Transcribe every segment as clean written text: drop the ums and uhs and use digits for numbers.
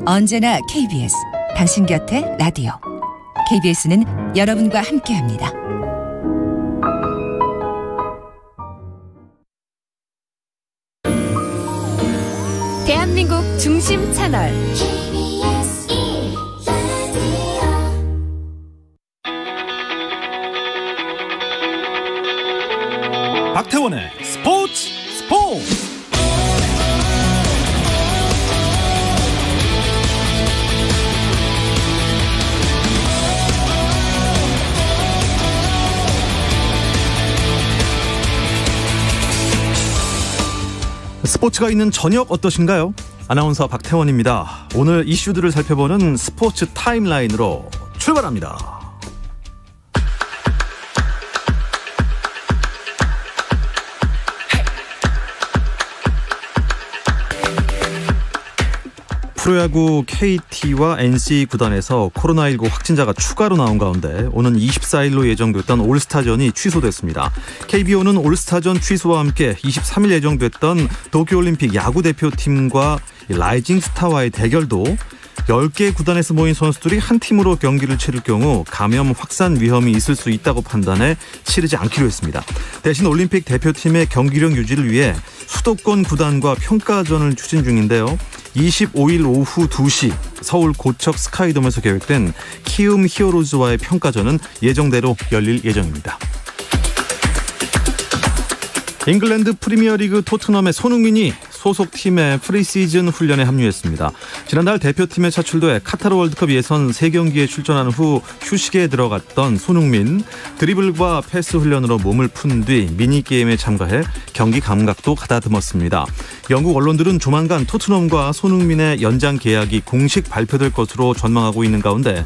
언제나 KBS, 당신 곁에 라디오. KBS는 여러분과 함께합니다. 대한민국 중심 채널 박태원의 스포츠. 스포츠가 있는 저녁 어떠신가요? 아나운서 박태원입니다. 오늘 이슈들을 살펴보는 스포츠 타임라인으로 출발합니다. 프로야구 KT와 NC 구단에서 코로나19 확진자가 추가로 나온 가운데 오는 24일로 예정됐던 올스타전이 취소됐습니다. KBO는 올스타전 취소와 함께 23일 예정됐던 도쿄올림픽 야구대표팀과 라이징 스타와의 대결도 10개 구단에서 모인 선수들이 한 팀으로 경기를 치를 경우 감염 확산 위험이 있을 수 있다고 판단해 치르지 않기로 했습니다. 대신 올림픽 대표팀의 경기력 유지를 위해 수도권 구단과 평가전을 추진 중인데요. 25일 오후 2시 서울 고척 스카이돔에서 계획된 키움 히어로즈와의 평가전은 예정대로 열릴 예정입니다. 잉글랜드 프리미어리그 토트넘의 손흥민이 소속팀의 프리시즌 훈련에 합류했습니다. 지난달 대표팀에 차출돼 카타르 월드컵 예선 3경기에 출전한 후 휴식에 들어갔던 손흥민, 드리블과 패스 훈련으로 몸을 푼 뒤 미니게임에 참가해 경기 감각도 가다듬었습니다. 영국 언론들은 조만간 토트넘과 손흥민의 연장 계약이 공식 발표될 것으로 전망하고 있는 가운데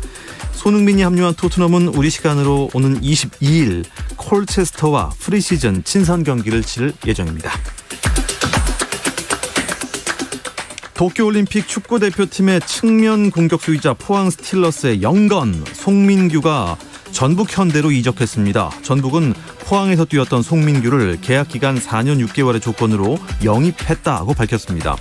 손흥민이 합류한 토트넘은 우리 시간으로 오는 22일 콜체스터와 프리시즌 친선 경기를 치를 예정입니다. 도쿄올림픽 축구대표팀의 측면 공격수이자 포항 스틸러스의 영건 송민규가 전북 현대로 이적했습니다. 전북은 포항에서 뛰었던 송민규를 계약기간 4년 6개월의 조건으로 영입했다고 밝혔습니다.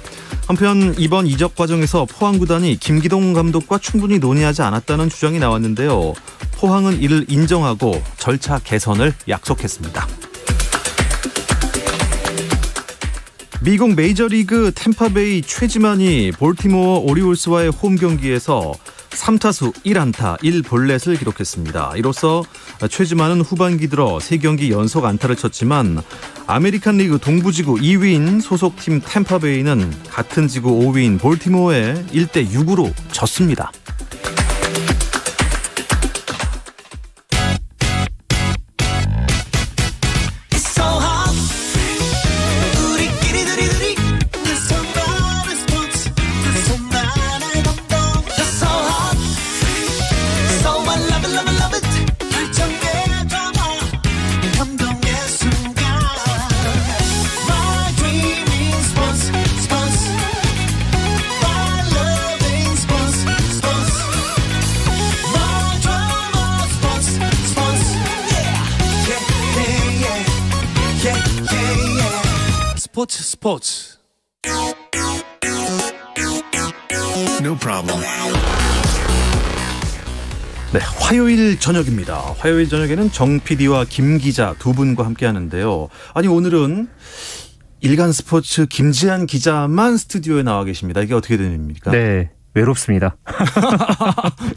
한편 이번 이적 과정에서 포항 구단이 김기동 감독과 충분히 논의하지 않았다는 주장이 나왔는데요. 포항은 이를 인정하고 절차 개선을 약속했습니다. 미국 메이저리그 템파베이 최지만이 볼티모어 오리올스와의 홈 경기에서 3타수 1안타 1볼넷을 기록했습니다. 이로써 최지만은 후반기 들어 3경기 연속 안타를 쳤지만 아메리칸 리그 동부지구 2위인 소속팀 템파베이는 같은 지구 5위인 볼티모어에 1대6으로 졌습니다. 스포츠. No problem. 네, 화요일 저녁입니다. 화요일 저녁에는 정 PD와 김 기자 두 분과 함께 하는데요. 아니 오늘은 일간 스포츠 김지한 기자만 스튜디오에 나와 계십니다. 이게 어떻게 된 일입니까? 네. 외롭습니다.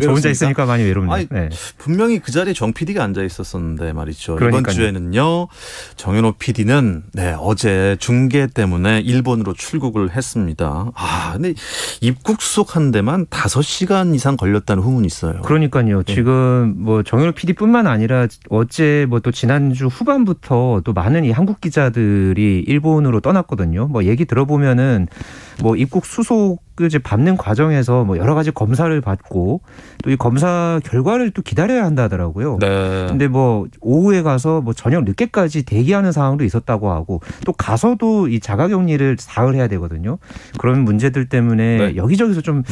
저 혼자 있으니까 많이 외롭네요. 아니, 네. 분명히 그 자리에 정 PD가 앉아 있었었는데 말이죠. 그러니까요. 이번 주에는요. 정현호 PD는 어제 중계 때문에 일본으로 출국을 했습니다. 근데 입국 수속하는 데만 5시간 이상 걸렸다는 후문이 있어요. 그러니까요. 네. 지금 뭐 정현호 PD뿐만 아니라 어제 뭐 또 지난주 후반부터 또 많은 이 한국 기자들이 일본으로 떠났거든요. 뭐 얘기 들어보면은 뭐 입국 수속 이제 밟는 과정에서 뭐 여러 가지 검사를 받고 또 이 검사 결과를 또 기다려야 한다 하더라고요. 네. 근데 뭐 오후에 가서 뭐 저녁 늦게까지 대기하는 상황도 있었다고 하고 또 가서도 이 자가격리를 사흘 해야 되거든요. 그런 문제들 때문에 여기저기서 좀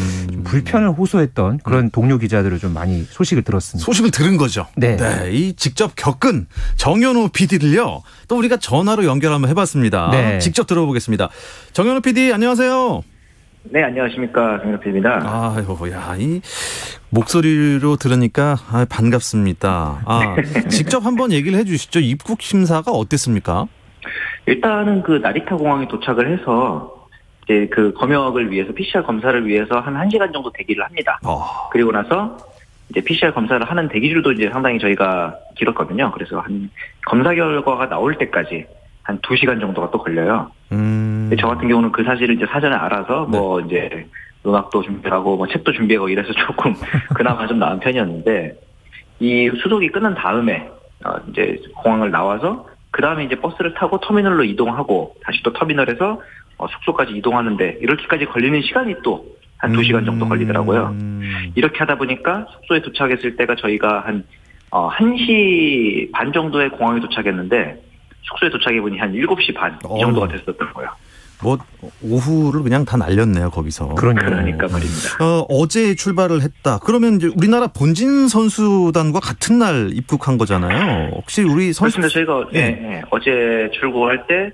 불편을 호소했던 그런 동료 기자들을 좀 많이 소식을 들었습니다. 소식을 들은 거죠. 네. 이 직접 겪은 정현호 PD를요. 또 우리가 전화로 연결 한번 해봤습니다. 네. 직접 들어보겠습니다. 정현호 PD 안녕하세요. 네, 안녕하십니까. 정혁PD입니다. 아유, 야, 이 목소리로 들으니까 반갑습니다. 직접 한번 얘기를 해주시죠. 입국 심사가 어땠습니까? 일단은 그 나리타 공항에 도착을 해서 이제 그 검역을 위해서 PCR 검사를 위해서 한 1시간 정도 대기를 합니다. 그리고 나서 이제 PCR 검사를 하는 대기줄도 이제 상당히 저희가 길었거든요. 그래서 한 검사 결과가 나올 때까지 한 2시간 정도가 또 걸려요. 저 같은 경우는 그 사실을 이제 사전에 알아서 뭐 이제 음악도 준비하고 뭐 책도 준비하고 이래서 조금 그나마 좀 나은 편이었는데, 이 수속이 끝난 다음에 이제 공항을 나와서 그 다음에 이제 버스를 타고 터미널로 이동하고 다시 또 터미널에서 숙소까지 이동하는데 이렇게까지 걸리는 시간이 또 한 2시간 정도 걸리더라고요. 이렇게 하다 보니까 숙소에 도착했을 때가 저희가 한 1시 반 정도에 공항에 도착했는데 숙소에 도착해보니 한 7시 반 이 정도가 됐었던 거예요. 뭐 오후를 그냥 다 날렸네요, 거기서. 그러니까 말입니다. 어제 출발을 했다. 그러면 이제 우리나라 본진 선수단과 같은 날 입국한 거잖아요. 혹시 우리 선수? 그렇습니다. 저희가 어제 출국할 때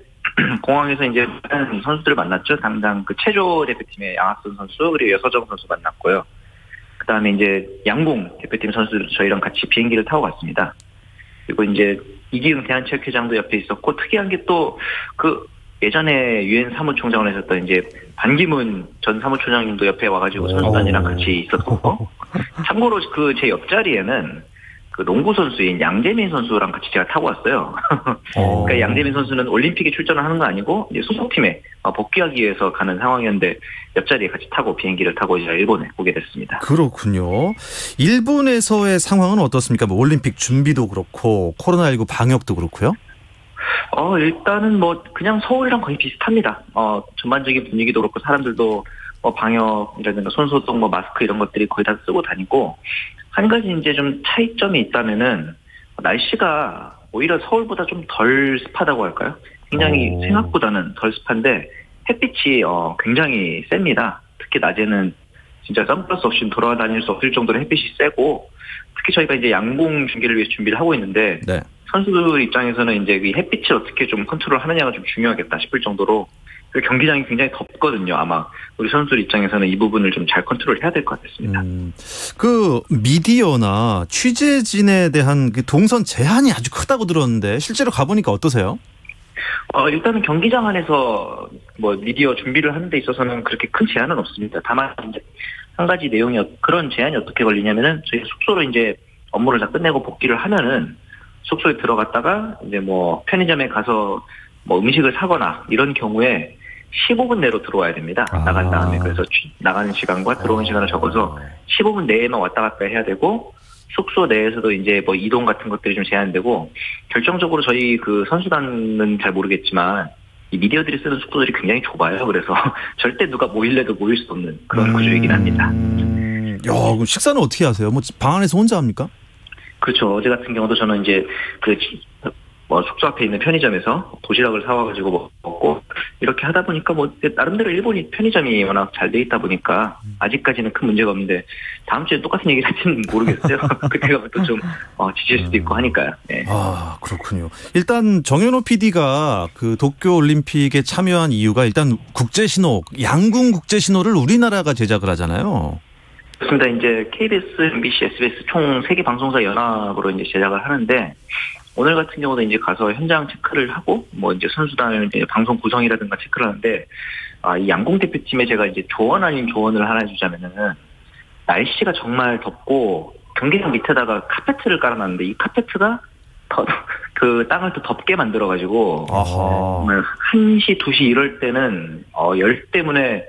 공항에서 이제 많은 선수들을 만났죠. 당장 그 체조 대표팀의 양학선 선수 그리고 여서정 선수 만났고요. 그다음에 이제 양궁 대표팀 선수들 저희랑 같이 비행기를 타고 갔습니다. 그리고 이제 이기흥 대한체육회장도 옆에 있었고, 특이한 게 또 그 예전에 유엔 사무총장을 하셨던 이제 반기문 전 사무총장님도 옆에 와가지고 선수단이랑 같이 있었고, 참고로 그 제 옆자리에는 그 농구 선수인 양재민 선수랑 같이 제가 타고 왔어요. 그러니까 양재민 선수는 올림픽에 출전을 하는 거 아니고 이제 소속팀에 복귀하기 위해서 가는 상황이었는데 옆자리에 같이 타고 비행기를 타고 이제 일본에 오게 됐습니다. 그렇군요. 일본에서의 상황은 어떻습니까? 뭐 올림픽 준비도 그렇고 코로나19 방역도 그렇고요. 일단은 뭐 그냥 서울이랑 거의 비슷합니다. 전반적인 분위기도 그렇고 사람들도 뭐 방역이라든가 손소독, 뭐 마스크 이런 것들이 거의 다 쓰고 다니고, 한 가지 이제 좀 차이점이 있다면은 날씨가 오히려 서울보다 좀 덜 습하다고 할까요? 굉장히 생각보다는 덜 습한데 햇빛이 굉장히 셉니다. 특히 낮에는 진짜 선글라스 없이 돌아다닐 수 없을 정도로 햇빛이 세고, 특히 저희가 이제 양궁 중계를 위해서 준비를 하고 있는데 선수들 입장에서는 이제 이 햇빛을 어떻게 좀 컨트롤하느냐가 좀 중요하겠다 싶을 정도로 경기장이 굉장히 덥거든요. 아마 우리 선수들 입장에서는 이 부분을 좀 잘 컨트롤해야 될 것 같습니다. 그 미디어나 취재진에 대한 그 동선 제한이 아주 크다고 들었는데 실제로 가보니까 어떠세요? 일단은 경기장 안에서 뭐 미디어 준비를 하는 데 있어서는 그렇게 큰 제한은 없습니다. 다만 이제 한 가지 내용이 그런 제한이 어떻게 걸리냐면은 저희 숙소로 이제 업무를 다 끝내고 복귀를 하면은 숙소에 들어갔다가 이제 뭐 편의점에 가서 뭐 음식을 사거나 이런 경우에 15분 내로 들어와야 됩니다. 나간 다음에. 그래서 나가는 시간과 들어오는 시간을 적어서 15분 내에만 왔다 갔다 해야 되고, 숙소 내에서도 이제 뭐 이동 같은 것들이 좀 제한되고, 결정적으로 저희 그 선수단은 잘 모르겠지만 이 미디어들이 쓰는 숙소들이 굉장히 좁아요. 그래서 절대 누가 모일래도 모일 수 없는 그런 구조이긴 합니다. 그럼 식사는 어떻게 하세요? 뭐 방 안에서 혼자 합니까? 그렇죠. 어제 같은 경우도 저는 이제 뭐 숙소 앞에 있는 편의점에서 도시락을 사와가지고 먹고 이렇게 하다 보니까 뭐 나름대로 일본이 편의점이 워낙 잘 돼 있다 보니까 아직까지는 큰 문제가 없는데 다음 주에 똑같은 얘기를 할지는 모르겠어요. 그때 가면 또 좀 지칠 수도 있고 하니까요. 네. 그렇군요. 일단 정현호 PD가 그 도쿄 올림픽에 참여한 이유가 일단 국제신호, 양궁 국제신호를 우리나라가 제작을 하잖아요. 그렇습니다. 이제 KBS, MBC, SBS 총 3개 방송사 연합으로 이제 제작을 하는데, 오늘 같은 경우도 이제 가서 현장 체크를 하고, 뭐 이제 선수단을 이제 방송 구성이라든가 체크를 하는데, 이 양궁 대표팀에 제가 이제 조언 아닌 조언을 하나 해주자면은, 날씨가 정말 덥고, 경기장 밑에다가 카페트를 깔아놨는데, 이 카페트가 그 땅을 또 덥게 만들어가지고, 정말 1시, 2시 이럴 때는, 열 때문에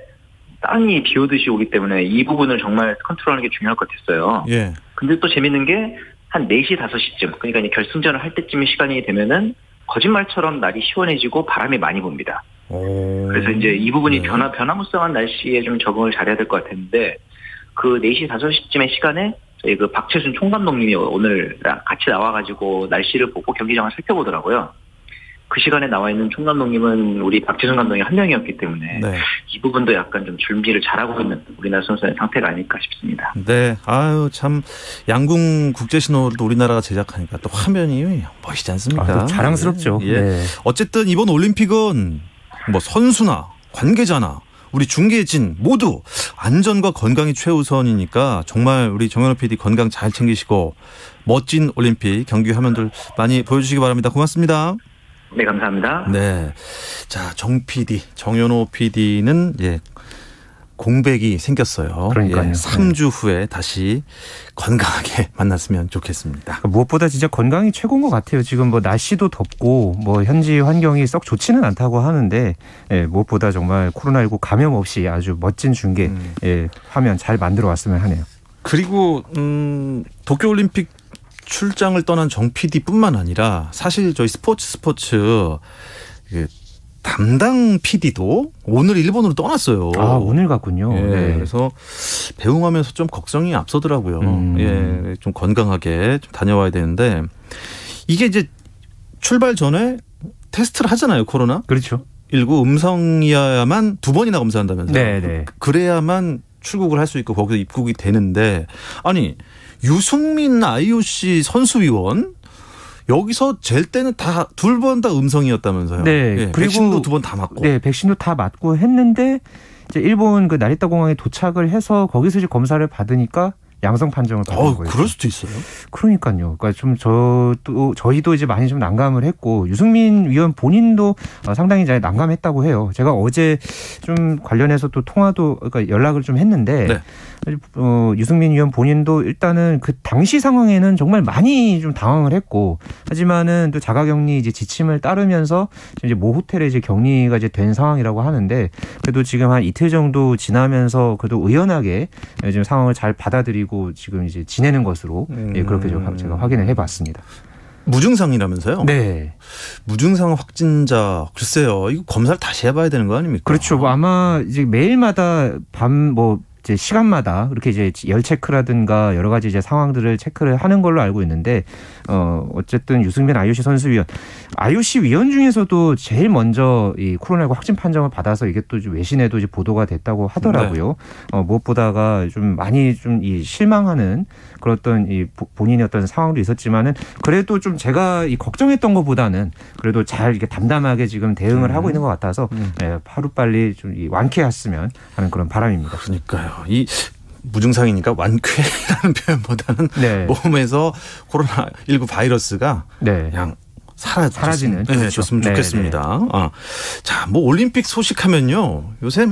땅이 비 오듯이 오기 때문에 이 부분을 정말 컨트롤하는 게 중요할 것 같았어요. 예. 근데 또 재밌는 게, 한 4시, 5시쯤, 그러니까 이제 결승전을 할 때쯤의 시간이 되면은 거짓말처럼 날이 시원해지고 바람이 많이 붑니다. 그래서 이제 이 부분이 변화무쌍한 날씨에 좀 적응을 잘해야 될 것 같았는데, 그 4시, 5시쯤의 시간에 저희 그 박채순 총감독님이 오늘 같이 나와가지고 날씨를 보고 경기장을 살펴보더라고요. 그 시간에 나와 있는 총감독님은 우리 박지순 감독이 한 명이었기 때문에 이 부분도 약간 좀 준비를 잘하고 있는 우리나라 선수의 상태가 아닐까 싶습니다. 네, 참 양궁 국제신호도 우리나라가 제작하니까 또 화면이 멋있지 않습니까? 자랑스럽죠. 예. 어쨌든 이번 올림픽은 뭐 선수나 관계자나 우리 중계진 모두 안전과 건강이 최우선이니까 정말 우리 정현호 PD 건강 잘 챙기시고 멋진 올림픽 경기 화면들 많이 보여주시기 바랍니다. 고맙습니다. 네, 감사합니다. 네. 자, 정현호 PD는 공백이 생겼어요. 그러니까요. 3주 후에 다시 건강하게 만났으면 좋겠습니다. 무엇보다 진짜 건강이 최고인 것 같아요. 지금 뭐 날씨도 덥고 뭐 현지 환경이 썩 좋지는 않다고 하는데 무엇보다 정말 코로나19 감염 없이 아주 멋진 중계 화면 잘 만들어 왔으면 하네요. 그리고 도쿄올림픽 출장을 떠난 정 PD뿐만 아니라 사실 저희 스포츠 담당 PD도 오늘 일본으로 떠났어요. 아, 오늘 갔군요. 네. 그래서 배웅하면서 좀 걱정이 앞서더라고요. 좀 건강하게 좀 다녀와야 되는데 이게 이제 출발 전에 테스트를 하잖아요. 코로나. 그렇죠. 19 음성이어야만 2번이나 검사한다면서요. 네. 그래야만 출국을 할 수 있고 거기서 입국이 되는데 아니 유승민 IOC 선수위원 여기서 잴 때는 다 2번 다 음성이었다면서요. 네. 그리고 백신도 2번 다 맞고. 네, 백신도 다 맞고 했는데 이제 일본 그 나리타 공항에 도착을 해서 거기서 이제 검사를 받으니까 양성 판정을 받은 거예요. 그럴 수도 있어요. 그러니까요. 그러니까 좀 저희도 이제 많이 좀 난감을 했고 유승민 위원 본인도 상당히 잘 난감했다고 해요. 제가 어제 좀 관련해서 또 통화도 그러니까 연락을 좀 했는데 네. 유승민 위원 본인도 일단은 그 당시 상황에는 정말 많이 좀 당황을 했고 하지만은 또 자가격리 이제 지침을 따르면서 이제 모 호텔에 이제 격리가 이제 된 상황이라고 하는데 그래도 지금 한 이틀 정도 지나면서 그래도 의연하게 지금 상황을 잘 받아들이고 지금 이제 지내는 것으로 그렇게 제가 확인을 해봤습니다. 무증상이라면서요? 네. 무증상 확진자 글쎄요. 이거 검사를 다시 해봐야 되는 거 아닙니까? 그렇죠. 뭐 아마 이제 매일마다 이제 시간마다 이렇게 이제 열 체크라든가 여러 가지 이제 상황들을 체크를 하는 걸로 알고 있는데 어쨌든 유승민 IOC 선수위원, IOC 위원 중에서도 제일 먼저 이 코로나19 확진 판정을 받아서 이게 또 외신에도 이제 보도가 됐다고 하더라고요. 네. 무엇보다가 좀 많이 좀 이 실망하는 그런 어떤 이 본인의 어떤 상황도 있었지만은 그래도 좀 제가 이 걱정했던 것보다는 그래도 잘 이렇게 담담하게 지금 대응을 하고 있는 것 같아서 하루빨리 좀 완쾌했으면 하는 그런 바람입니다. 그러니까요. 이 무증상이니까 완쾌라는 표현보다는 몸에서 코로나19 바이러스가 그냥 사라지는 줬으면 좋겠습니다. 자, 뭐 올림픽 소식하면요. 요새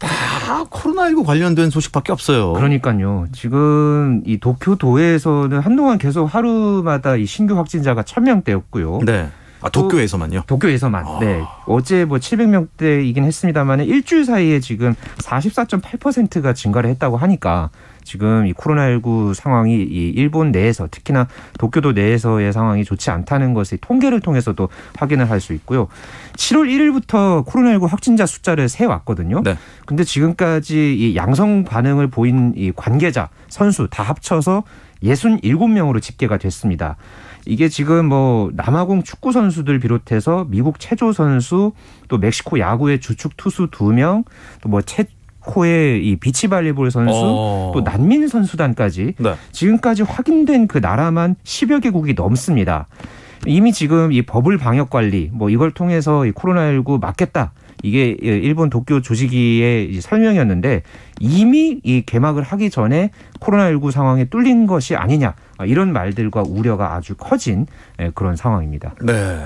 다 코로나19 관련된 소식밖에 없어요. 그러니까요. 지금 이 도쿄도에서는 한동안 계속 하루마다 이 신규 확진자가 1,000명대였고요. 네. 도쿄에서만요? 도쿄에서만. 네. 어제 700명대이긴 했습니다만 일주일 사이에 지금 44.8%가 증가를 했다고 하니까 지금 이 코로나19 상황이 이 일본 내에서 특히나 도쿄도 내에서의 상황이 좋지 않다는 것을 통계를 통해서도 확인을 할 수 있고요. 7월 1일부터 코로나19 확진자 숫자를 세왔거든요. 네. 근데 지금까지 이 양성 반응을 보인 이 관계자, 선수 다 합쳐서 67명으로 집계가 됐습니다. 이게 지금 남아공 축구 선수들 비롯해서 미국 체조 선수, 또 멕시코 야구의 주축 투수 2명, 또 체코의 이 비치발리볼 선수, 또 난민 선수단까지 지금까지 확인된 그 나라만 10여 개국이 넘습니다. 이미 지금 이 버블 방역 관리 이걸 통해서 이 코로나19 막겠다. 이게 일본 도쿄 조직위의 설명이었는데 이미 이 개막을 하기 전에 코로나19 상황에 뚫린 것이 아니냐 이런 말들과 우려가 아주 커진 그런 상황입니다. 네.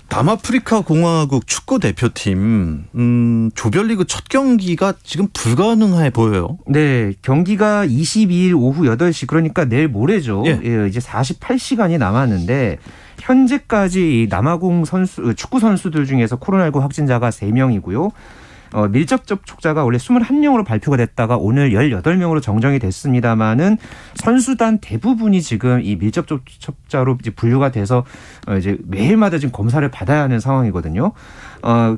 남아프리카 공화국 축구 대표팀 조별리그 첫 경기가 지금 불가능해 보여요. 네, 경기가 22일 오후 8시 그러니까 내일 모레죠. 이제 48시간이 남았는데 현재까지 이 남아공 축구 선수들 중에서 코로나19 확진자가 3명이고요. 밀접 접촉자가 원래 21명으로 발표가 됐다가 오늘 18명으로 정정이 됐습니다만은 선수단 대부분이 지금 이 밀접 접촉자로 이제 분류가 돼서 이제 매일마다 지금 검사를 받아야 하는 상황이거든요.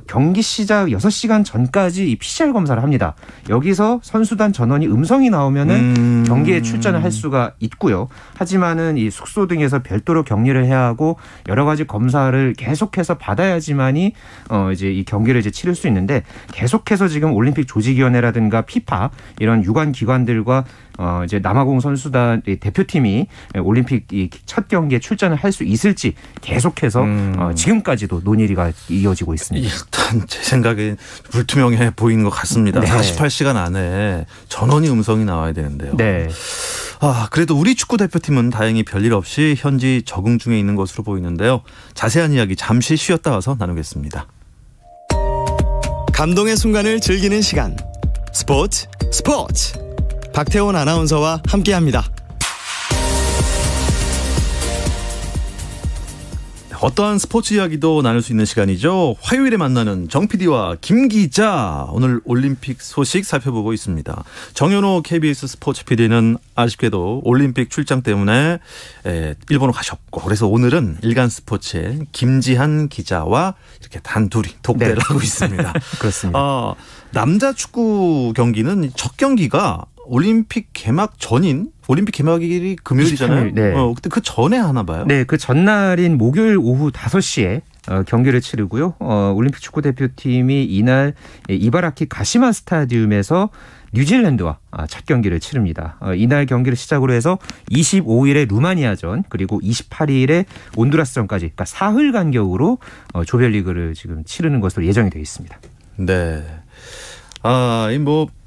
경기 시작 6시간 전까지 이 PCR 검사를 합니다. 여기서 선수단 전원이 음성이 나오면은 경기에 출전을 할 수가 있고요. 하지만은 이 숙소 등에서 별도로 격리를 해야 하고 여러 가지 검사를 계속해서 받아야지만이 이제 이 경기를 이제 치를 수 있는데 계속해서 지금 올림픽 조직위원회라든가 피파 이런 유관 기관들과 이제 남아공 선수단 대표팀이 올림픽 첫 경기에 출전을 할 수 있을지 계속해서 지금까지도 논의가 이어지고 있습니다. 일단 제 생각에 불투명해 보이는 것 같습니다. 네. 48시간 안에 전원이 음성이 나와야 되는데요. 네. 그래도 우리 축구 대표팀은 다행히 별일 없이 현지 적응 중에 있는 것으로 보이는데요. 자세한 이야기 잠시 쉬었다 와서 나누겠습니다. 감동의 순간을 즐기는 시간. 스포츠. 박태원 아나운서와 함께합니다. 어떠한 스포츠 이야기도 나눌 수 있는 시간이죠. 화요일에 만나는 정 PD와 김 기자. 오늘 올림픽 소식 살펴보고 있습니다. 정현호 KBS 스포츠 PD는 아쉽게도 올림픽 출장 때문에 일본으로 가셨고, 그래서 오늘은 일간 스포츠의 김지한 기자와 이렇게 단둘이 독대를 하고 있습니다. 그렇습니다. 남자 축구 경기는 첫 경기가 올림픽 개막 전인, 올림픽 개막일이 금요일이잖아요. 23일, 네. 그때 그 전에 하나 봐요? 네, 그 전날인 목요일 오후 5시에 경기를 치르고요. 올림픽 축구 대표팀이 이날 이바라키 가시마 스타디움에서 뉴질랜드와 첫 경기를 치릅니다. 이날 경기를 시작으로 해서 25일에 루마니아전, 그리고 28일에 온두라스전까지, 그러니까 사흘 간격으로 조별리그를 지금 치르는 것으로 예정이 되어 있습니다. 네.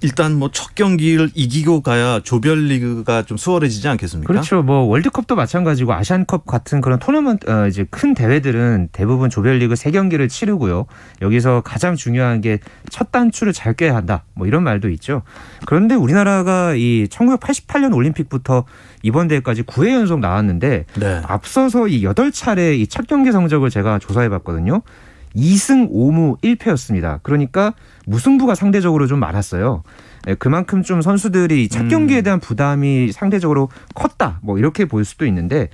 일단 첫 경기를 이기고 가야 조별리그가 좀 수월해지지 않겠습니까? 그렇죠. 월드컵도 마찬가지고 아시안컵 같은 그런 토너먼트, 이제 큰 대회들은 대부분 조별리그 3경기를 치르고요. 여기서 가장 중요한 게 첫 단추를 잘 꿰야 한다. 이런 말도 있죠. 그런데 우리나라가 이 1988년 올림픽부터 이번 대회까지 9회 연속 나왔는데, 네. 앞서서 이 8차례 이 첫 경기 성적을 제가 조사해 봤거든요. 2승 5무 1패였습니다. 그러니까 무승부가 상대적으로 좀 많았어요. 그만큼 좀 선수들이 첫 경기에 대한 부담이 상대적으로 컸다. 이렇게 볼 수도 있는데,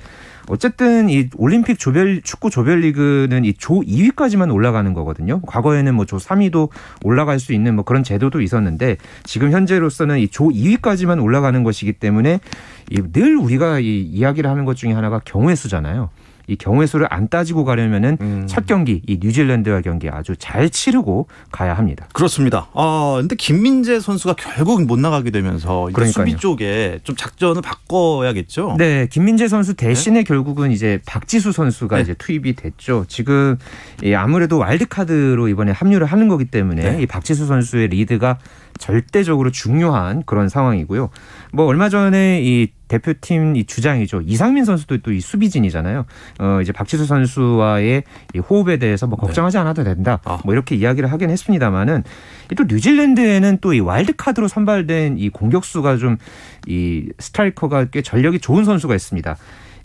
어쨌든 이 올림픽 축구 조별리그는 이 조 2위까지만 올라가는 거거든요. 과거에는 조 3위도 올라갈 수 있는 그런 제도도 있었는데, 지금 현재로서는 이 조 2위까지만 올라가는 것이기 때문에 늘 우리가 이 이야기를 하는 것 중에 하나가 경우의 수잖아요. 이 경우의 수를 안 따지고 가려면은 첫 경기 이 뉴질랜드와 경기 아주 잘 치르고 가야 합니다. 그렇습니다. 근데 김민재 선수가 결국 못 나가게 되면서 이제 수비 쪽에 좀 작전을 바꿔야겠죠. 네, 김민재 선수 대신에 결국은 이제 박지수 선수가 이제 투입이 됐죠. 지금 아무래도 와일드카드로 이번에 합류를 하는 거기 때문에 이 박지수 선수의 리드가 절대적으로 중요한 그런 상황이고요. 얼마 전에 이 대표팀 이 주장이죠. 이상민 선수도 또 이 수비진이잖아요. 이제 박지수 선수와의 이 호흡에 대해서 걱정하지 않아도 된다. 이렇게 이야기를 하긴 했습니다만은, 또 뉴질랜드에는 또 이 와일드카드로 선발된 이 공격수가 좀 이 스트라이커가 꽤 전력이 좋은 선수가 있습니다.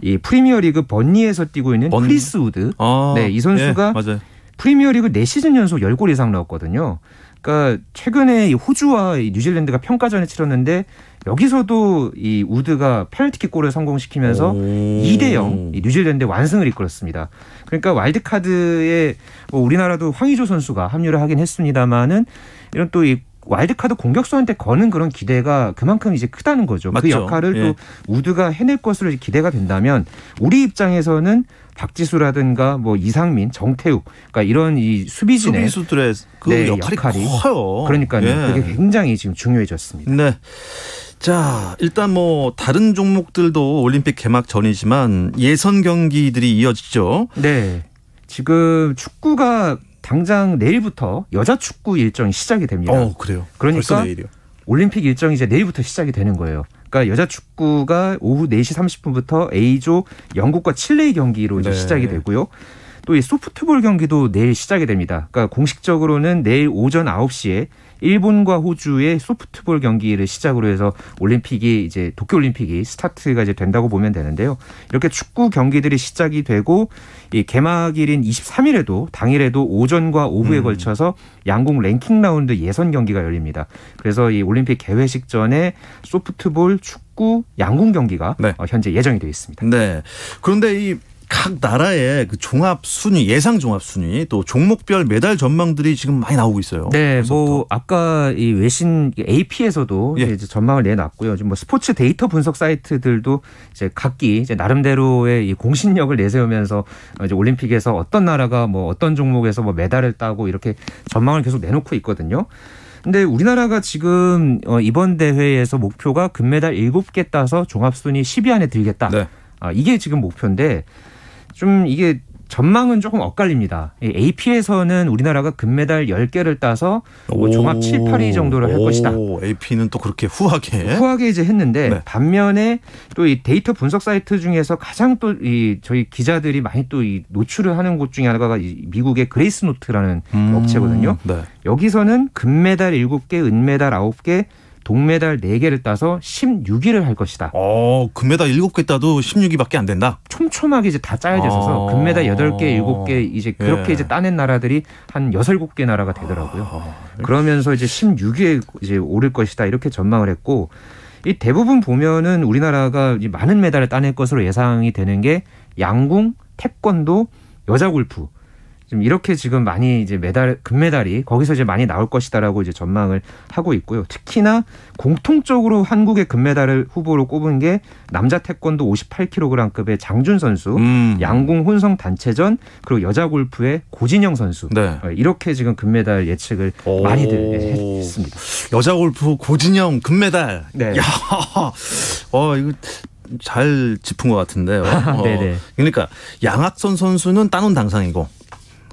이 프리미어리그 번니에서 뛰고 있는 크리스 우드. 네, 이 선수가 맞아요. 프리미어리그 4시즌 연속 10골 이상 넣었거든요. 그러니까 최근에 이 호주와 이 뉴질랜드가 평가전을 치렀는데, 여기서도 이 우드가 페널티킥 골을 성공시키면서 2대0 뉴질랜드의 완승을 이끌었습니다. 그러니까 와일드카드에 우리나라도 황의조 선수가 합류를 하긴 했습니다만은, 이런 또 이 와일드카드 공격수한테 거는 그런 기대가 그만큼 이제 크다는 거죠. 맞죠. 그 역할을 또 우드가 해낼 것으로 기대가 된다면, 우리 입장에서는 박지수라든가 이상민, 정태욱, 그러니까 이런 이 수비진의 수비수들의 그 역할이 커요. 그러니까요. 그게 굉장히 지금 중요해졌습니다. 네. 자, 일단 다른 종목들도 올림픽 개막 전이지만 예선 경기들이 이어지죠. 네. 지금 축구가 당장 내일부터 여자 축구 일정이 시작이 됩니다. 그래요. 그러니까 벌써 내일이요. 올림픽 일정이 이제 내일부터 시작이 되는 거예요. 그러니까 여자 축구가 오후 4시 30분부터 A조 영국과 칠레의 경기로 이제 시작이 되고요. 또 이 소프트볼 경기도 내일 시작이 됩니다. 그러니까 공식적으로는 내일 오전 9시에 일본과 호주의 소프트볼 경기를 시작으로 해서 올림픽이 이제 도쿄올림픽이 스타트가 이제 된다고 보면 되는데요. 이렇게 축구 경기들이 시작이 되고, 이 개막일인 23일에도 당일에도 오전과 오후에 걸쳐서 양궁 랭킹 라운드 예선 경기가 열립니다. 그래서 이 올림픽 개회식 전에 소프트볼, 축구, 양궁 경기가 현재 예정이 되어 있습니다. 네. 그런데 각 나라의 그 종합 순위, 예상 종합 순위, 또 종목별 메달 전망들이 지금 많이 나오고 있어요. 네, 뭐 아까 이 외신 AP에서도 예. 이제 전망을 내놨고요. 지금 뭐 스포츠 데이터 분석 사이트들도 이제 각기 이제 나름대로의 이 공신력을 내세우면서 이제 올림픽에서 어떤 나라가 뭐 어떤 종목에서 뭐 메달을 따고 이렇게 전망을 계속 내놓고 있거든요. 근데 우리나라가 지금 이번 대회에서 목표가 금메달 7개 따서 종합순위 10위 안에 들겠다. 네. 이게 지금 목표인데 좀 이게 전망은 조금 엇갈립니다. AP에서는 우리나라가 금메달 10개를 따서 뭐 종합 7, 8위 정도를 할 것이다. AP는 또 그렇게 후하게 이제 했는데 네. 반면에 또 이 데이터 분석 사이트 중에서 가장 또 이 저희 기자들이 많이 또 이 노출을 하는 곳 중에 하나가 이 미국의 그레이스 노트라는 업체거든요. 네. 여기서는 금메달 7개, 은메달 9개, 동메달 4개를 따서 16위를 할 것이다. 금메달 7개 따도 16위밖에 안 된다. 촘촘하게 이제 다 짜여져 있어서 금메달 8개, 7개 이제 그렇게 이제 따낸 나라들이 한 6, 7개 나라가 되더라고요. 그러면서 이제 16위에 이제 오를 것이다. 이렇게 전망을 했고 이 대부분 보면은 우리나라가 많은 메달을 따낼 것으로 예상이 되는 게 양궁, 태권도, 여자 골프. 지금 이렇게 지금 많이 이제 금메달이 거기서 이제 많이 나올 것이다라고 이제 전망을 하고 있고요. 특히나 공통적으로 한국의 금메달을 후보로 꼽은 게 남자 태권도 58kg급의 장준 선수, 양궁 혼성 단체전, 그리고 여자 골프의 고진영 선수. 네. 이렇게 지금 금메달 예측을 많이들 했습니다. 여자 골프 고진영 금메달. 네. 야, 이거 잘 짚은 것 같은데요. 네네. 그러니까 양학선 선수는 따놓은 당상이고.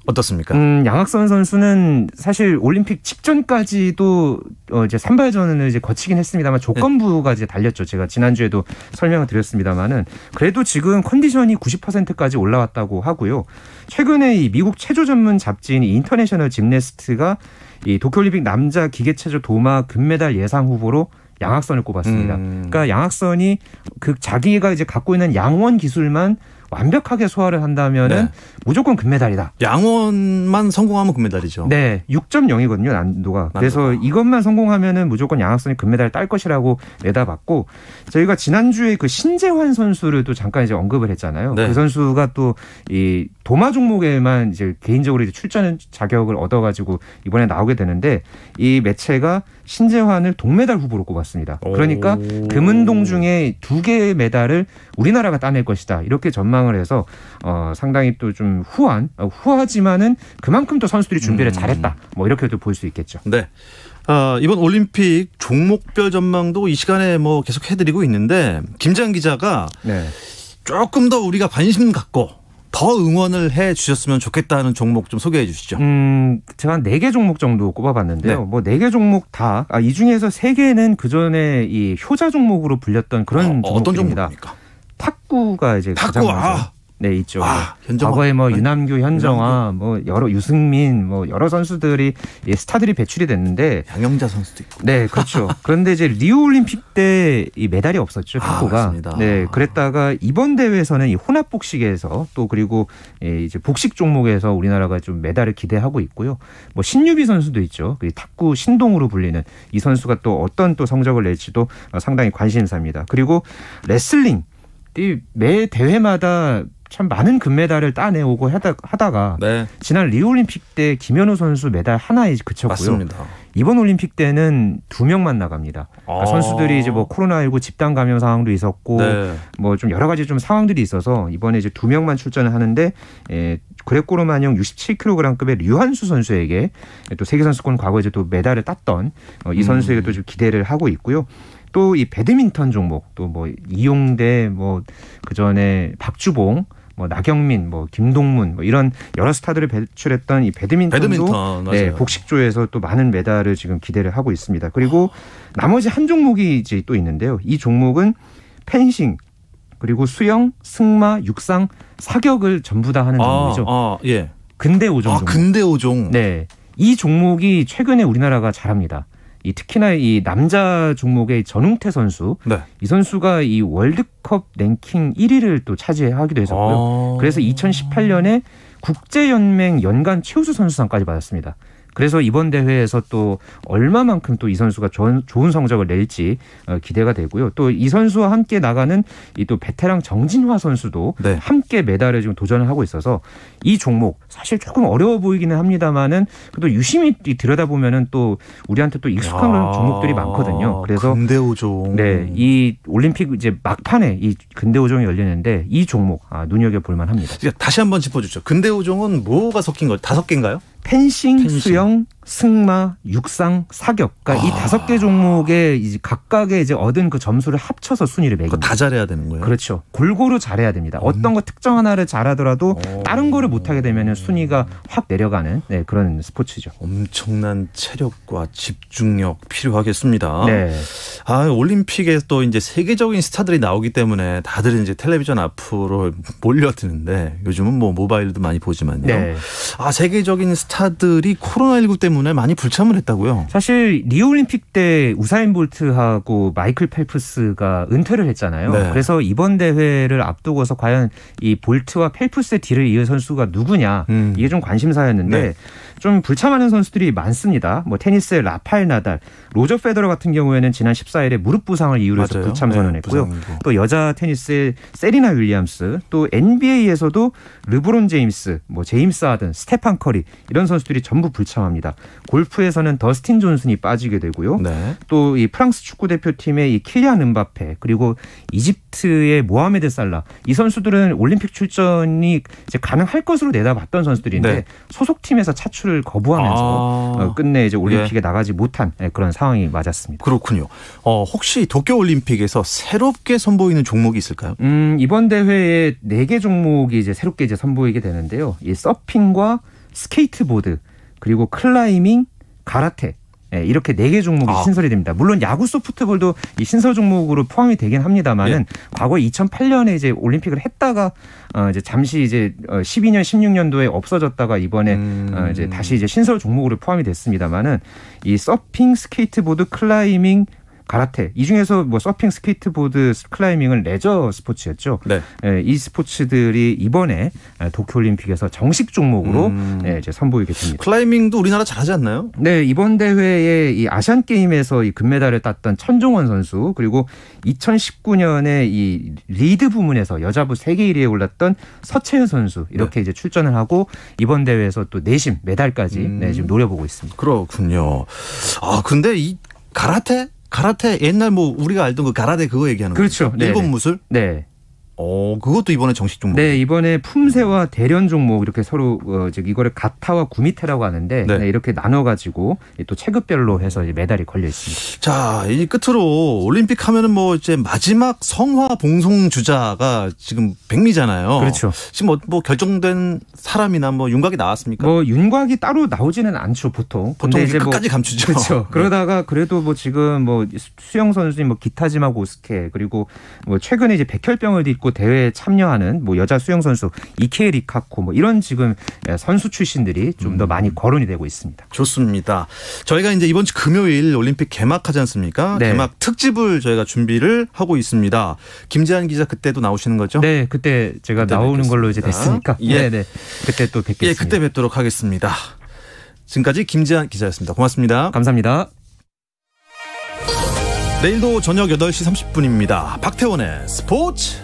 어떻습니까? 양학선 선수는 사실 올림픽 직전까지도 이제 선발전을 이제 거치긴 했습니다만 조건부가 이제 달렸죠. 제가 지난주에도 설명을 드렸습니다만은 그래도 지금 컨디션이 90%까지 올라왔다고 하고요. 최근에 이 미국 체조 전문 잡지인 인터내셔널 짐내스트가 이 도쿄올림픽 남자 기계체조 도마 금메달 예상 후보로 양학선을 꼽았습니다. 그러니까 양학선이 그 자기가 이제 갖고 있는 양원 기술만 완벽하게 소화를 한다면은 네. 무조건 금메달이다. 양원만 성공하면 금메달이죠. 네, 6.0이거든요 난도가. 그래서 이것만 성공하면은 무조건 양학선이 금메달을 딸 것이라고 내다봤고 저희가 지난주에 그 신재환 선수를 또 잠깐 이제 언급을 했잖아요. 네. 그 선수가 또 이 도마 종목에만 이제 개인적으로 이제 출전 자격을 얻어가지고 이번에 나오게 되는데 이 매체가 신재환을 동메달 후보로 꼽았습니다. 그러니까 금은동 중에 2개의 메달을 우리나라가 따낼 것이다. 이렇게 전망을 해서 상당히 또 좀 후하지만은 그만큼 또 선수들이 준비를 잘했다. 뭐 이렇게도 볼 수 있겠죠. 네. 이번 올림픽 종목별 전망도 이 시간에 뭐 계속 해드리고 있는데 김장 기자가 네. 조금 더 우리가 관심 갖고 더 응원을 해 주셨으면 좋겠다는 종목 좀 소개해 주시죠. 제가 한 4개 종목 정도 꼽아봤는데요. 네. 뭐 4개 종목 다 이 중에서 3개는 그 전에 이 효자 종목으로 불렸던 그런 어떤 종목입니다. 종목입니까? 탁구가 이제 가장 먼저 네, 있죠. 현정화. 과거에 뭐 유남규, 현정화, 뭐 여러 유승민, 뭐 여러 선수들이 스타들이 배출이 됐는데 양영자 선수도 있고. 네, 그렇죠. 그런데 이제 리우 올림픽 때 이 메달이 없었죠, 탁구가. 맞습니다. 네, 그랬다가 이번 대회에서는 이 혼합 복식에서 또 그리고 이제 복식 종목에서 우리나라가 좀 메달을 기대하고 있고요. 뭐 신유비 선수도 있죠. 그 탁구 신동으로 불리는 이 선수가 또 어떤 또 성적을 낼지도 상당히 관심사입니다. 그리고 레슬링 매 대회마다 참 많은 금메달을 따내오고 하다가 네. 지난 리우올림픽 때 김연우 선수 메달 하나에 그쳤고요. 맞습니다. 이번 올림픽 때는 2명만 나갑니다. 그러니까 선수들이 이제 뭐 코로나19 집단 감염 상황도 있었고 네. 뭐 좀 여러 가지 좀 상황들이 있어서 이번에 이제 2명만 출전을 하는데 그레코로마뇽 67kg급의 류한수 선수에게 또 세계선수권 과거에 이제 또 메달을 땄던 이 선수에게 또 좀 기대를 하고 있고요. 또 이 배드민턴 종목 또 뭐 이용대 뭐 그전에 박주봉 뭐 나경민, 뭐 김동문, 뭐 이런 여러 스타들을 배출했던 이 배드민턴도 네, 복식조에서 또 많은 메달을 지금 기대를 하고 있습니다. 그리고 나머지 한 종목이 이제 또 있는데요. 이 종목은 펜싱 그리고 수영, 승마, 육상, 사격을 전부 다 하는 종목이죠. 예. 근대 5종 종목. 근대 5종. 네, 이 종목이 최근에 우리나라가 잘합니다. 특히나 이 남자 종목의 전웅태 선수, 네. 이 선수가 이 월드컵 랭킹 1위를 또 차지하기도 했었고요. 그래서 2018년에 국제연맹 연간 최우수 선수상까지 받았습니다. 그래서 이번 대회에서 또 얼마만큼 또 이 선수가 좋은 성적을 낼지 기대가 되고요. 또 이 선수와 함께 나가는 이 또 베테랑 정진화 선수도 네. 함께 메달에 지금 도전을 하고 있어서 이 종목 사실 조금 어려워 보이기는 합니다만은 그래도 유심히 들여다보면은 또 우리한테 또 익숙한 종목들이 많거든요. 그래서 근대오종. 네, 이 올림픽 이제 막판에 이 근대오종이 열리는데 이 종목 눈여겨 볼 만합니다. 다시 한번 짚어주죠. 근대오종은 뭐가 섞인 거죠? 5개인가요? 펜싱, 수영, 승마, 육상, 사격. 그러니까 이 5개 종목에 이제 각각의 이제 얻은 그 점수를 합쳐서 순위를 매깁니다. 그거 다 잘해야 되는 거예요? 그렇죠. 골고루 잘해야 됩니다. 어떤 거 특정 하나를 잘하더라도 다른 거를 못하게 되면 순위가 확 내려가는 그런 스포츠죠. 엄청난 체력과 집중력 필요하겠습니다. 네. 올림픽에 또 이제 세계적인 스타들이 나오기 때문에 다들 이제 텔레비전 앞으로 몰려드는데 요즘은 뭐 모바일도 많이 보지만요. 네. 세계적인 스타들이 코로나19 때문에 많이 불참을 했다고요? 사실 리우올림픽 때 우사인 볼트하고 마이클 펠프스가 은퇴를 했잖아요. 네. 그래서 이번 대회를 앞두고서 과연 이 볼트와 펠프스의 뒤를 이을 선수가 누구냐 이게 좀 관심사였는데 네. 좀 불참하는 선수들이 많습니다. 뭐 테니스의 라파엘 나달, 로저 페더러 같은 경우에는 지난 14일에 무릎 부상을 이유로 해서 불참 선언했고요. 또 여자 테니스의 세리나 윌리엄스, 또 NBA에서도 르브론 제임스, 뭐 제임스 하든, 스테판 커리 이런 선수들이 전부 불참합니다. 골프에서는 더스틴 존슨이 빠지게 되고요. 네. 또 이 프랑스 축구 대표팀의 이 킬리안 음바페, 그리고 이집트의 모하메드 살라 이 선수들은 올림픽 출전이 이제 가능할 것으로 내다봤던 선수들인데 네. 소속팀에서 차출을 거부하면서 끝내 이제 올림픽에 나가지 못한 그런 상황이 맞았습니다. 그렇군요. 혹시 도쿄올림픽에서 새롭게 선보이는 종목이 있을까요? 이번 대회에 4개 종목이 이제 새롭게 이제 선보이게 되는데요. 이 서핑과 스케이트보드, 그리고 클라이밍, 가라테. 이렇게 4개 종목이 신설이 됩니다. 물론 야구 소프트볼도 이 신설 종목으로 포함이 되긴 합니다만은 과거 2008년에 이제 올림픽을 했다가 이제 잠시 이제 12년, 16년도에 없어졌다가 이번에 이제 다시 이제 신설 종목으로 포함이 됐습니다만은 이 서핑, 스케이트보드, 클라이밍, 가라테 이 중에서 뭐 서핑, 스케이트보드, 클라이밍은 레저 스포츠였죠. 네. 이 스포츠들이 이번에 도쿄올림픽에서 정식 종목으로 이제 선보이게 됩니다. 클라이밍도 우리나라 잘하지 않나요? 네, 이번 대회에 이 아시안 게임에서 이 금메달을 땄던 천종원 선수, 그리고 2019년에 이 리드 부문에서 여자부 세계 1위에 올랐던 서채연 선수 이렇게 이제 출전을 하고 이번 대회에서 또 내심 메달까지 지금 노려보고 있습니다. 그렇군요. 근데 이 가라테 옛날 뭐 우리가 알던 그 가라데 그거 얘기하는 거죠? 그렇죠. 일본 무술? 네. 그것도 이번에 정식 종목. 네, 이번에 품새와 대련 종목 이렇게 서로 이거를 가타와 구미테라고 하는데 이렇게 나눠가지고 또 체급별로 해서 이제 메달이 걸려 있습니다. 자, 이 끝으로 올림픽 하면은 뭐 이제 마지막 성화 봉송 주자가 지금 백미잖아요. 그렇죠. 지금 뭐 결정된 사람이나 뭐 윤곽이 나왔습니까? 뭐 윤곽이 따로 나오지는 않죠, 보통. 보통 이제 끝까지 감추죠. 그렇죠. 그러다가 그래도 뭐 지금 뭐 수영 선수인 뭐 기타지마 고스케, 그리고 뭐 최근에 이제 백혈병을 딛고 대회에 참여하는 뭐 여자 수영 선수 이케 리카코 뭐 이런 지금 선수 출신들이 좀 더 많이 거론이 되고 있습니다. 좋습니다. 저희가 이제 이번 주 금요일 올림픽 개막하지 않습니까? 네. 개막 특집을 저희가 준비를 하고 있습니다. 김재한 기자 그때도 나오시는 거죠? 네, 그때 제가 그때 나오는 뵙겠습니다. 걸로 이제 됐으니까. 예. 네. 그때 또 뵙겠습니다. 예, 그때 뵙도록 하겠습니다. 지금까지 김재한 기자였습니다. 고맙습니다. 감사합니다. 내일도 저녁 8시 30분입니다. 박태원의 스포츠.